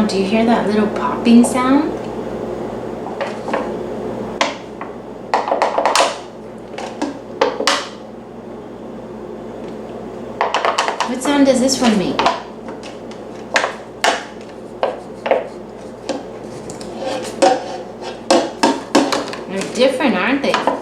do you hear that little popping sound? What sound does this one make? They're different, aren't they?